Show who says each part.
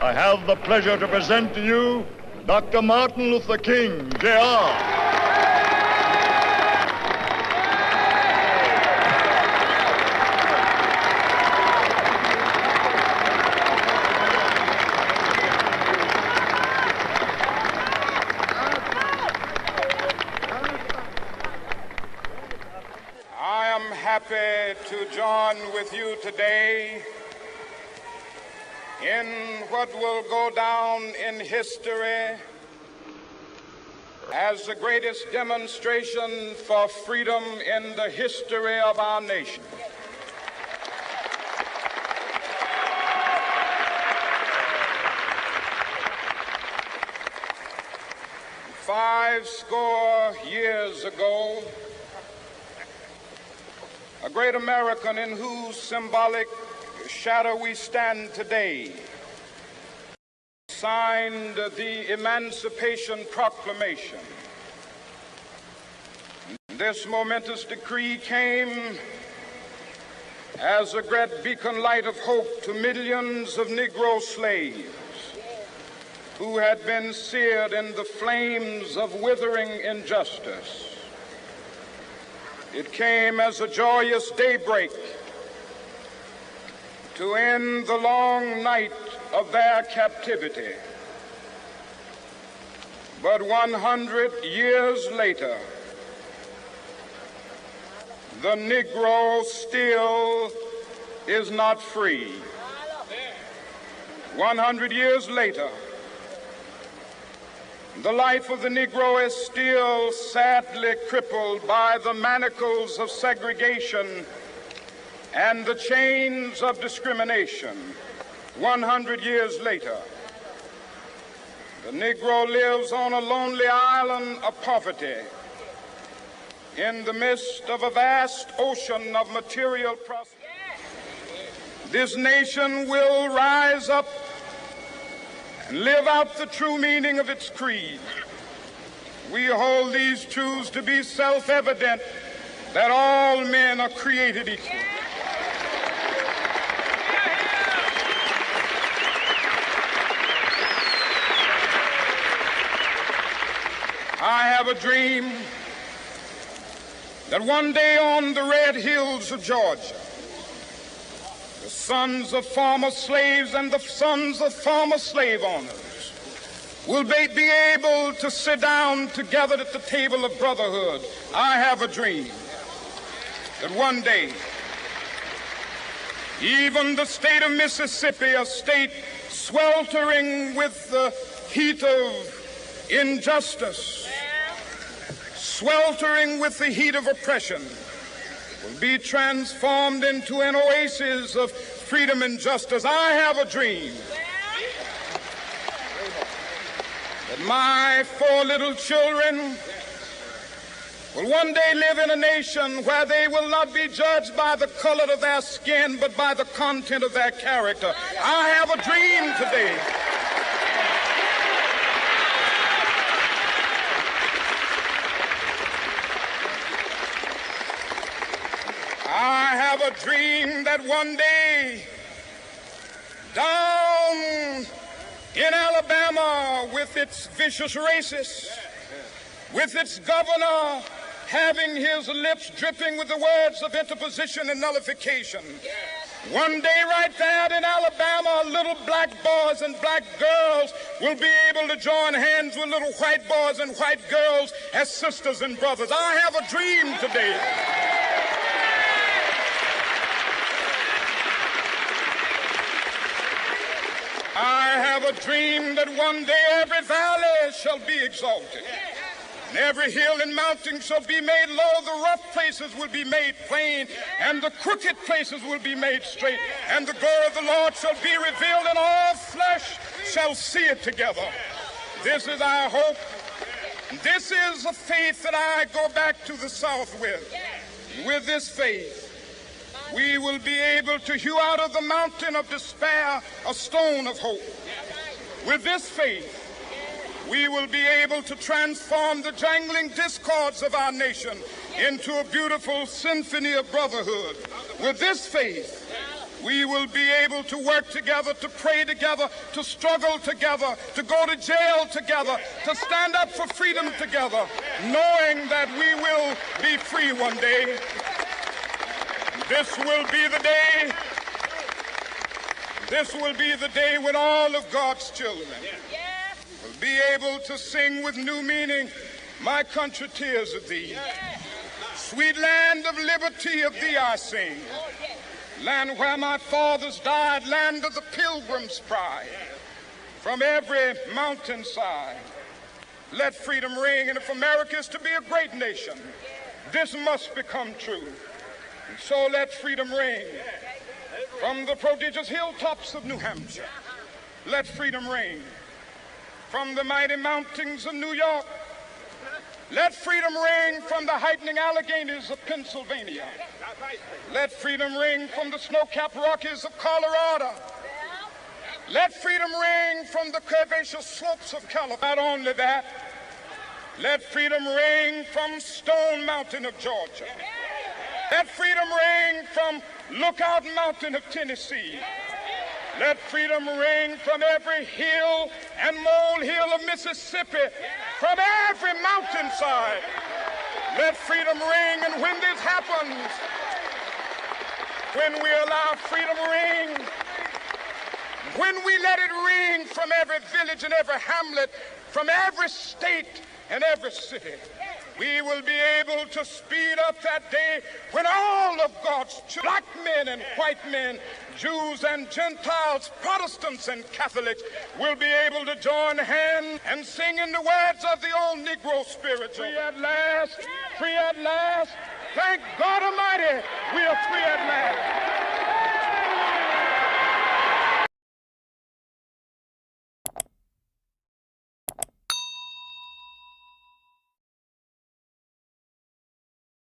Speaker 1: I have the pleasure to present to you Dr. Martin Luther King, Jr.
Speaker 2: Happy to join with you today in what will go down in history as the greatest demonstration for freedom in the history of our nation. Five score years ago, a great American in whose symbolic shadow we stand today signed the Emancipation Proclamation. This momentous decree came as a great beacon light of hope to millions of Negro slaves who had been seared in the flames of withering injustice. It came as a joyous daybreak to end the long night of their captivity. But 100 years later, the Negro still is not free. 100 years later, the life of the Negro is still sadly crippled by the manacles of segregation and the chains of discrimination. 100 years later, the Negro lives on a lonely island of poverty in the midst of a vast ocean of material prosperity. This nation will rise up and live out the true meaning of its creed. We hold these truths to be self-evident, that all men are created equal. I have a dream that one day on the red hills of Georgia, the sons of former slaves and the sons of former slave owners will be able to sit down together at the table of brotherhood. I have a dream that one day, even the state of Mississippi, a state sweltering with the heat of injustice, sweltering with the heat of oppression, will be transformed into an oasis of freedom and justice. I have a dream that my 4 little children will one day live in a nation where they will not be judged by the color of their skin, but by the content of their character. I have a dream today a dream that one day down in Alabama, with its vicious racists, with its governor having his lips dripping with the words of interposition and nullification, one day right there in Alabama, little black boys and black girls will be able to join hands with little white boys and white girls as sisters and brothers. I have a dream today a dream that one day every valley shall be exalted, and every hill and mountain shall be made low. The rough places will be made plain, and the crooked places will be made straight, and the glory of the Lord shall be revealed, and all flesh shall see it together. This is our hope. This is a faith that I go back to the South with. With this faith, we will be able to hew out of the mountain of despair a stone of hope. With this faith, we will be able to transform the jangling discords of our nation into a beautiful symphony of brotherhood. With this faith, We will be able to work together, to pray together, to struggle together, to go to jail together, to stand up for freedom together, knowing that we will be free one day. This will be the day. This will be the day when all of God's children will be able to sing with new meaning, "My country, tears of thee. Sweet land of liberty, of thee I sing. Land where my fathers died, land of the pilgrim's pride. From every mountainside, let freedom ring. And if America is to be a great nation, this must become true. And so let freedom ring. From the prodigious hilltops of New Hampshire, let freedom ring. From the mighty mountains of New York, let freedom ring. From the heightening Alleghanies of Pennsylvania, let freedom ring. From the snow-capped Rockies of Colorado, let freedom ring. From the curvaceous slopes of California. Not only that, let freedom ring from Stone Mountain of Georgia. Let freedom ring from Lookout Mountain of Tennessee. Let freedom ring from every hill and molehill of Mississippi, from every mountainside. Let freedom ring. And when this happens, when we allow freedom ring, when we let it ring from every village and every hamlet, from every state and every city, we will be able to speed up that day when all of God's children, black men and white men, Jews and Gentiles, Protestants and Catholics, will be able to join hands and sing in the words of the old Negro spiritual. Free at last, free at last. Thank God Almighty, we are free at last.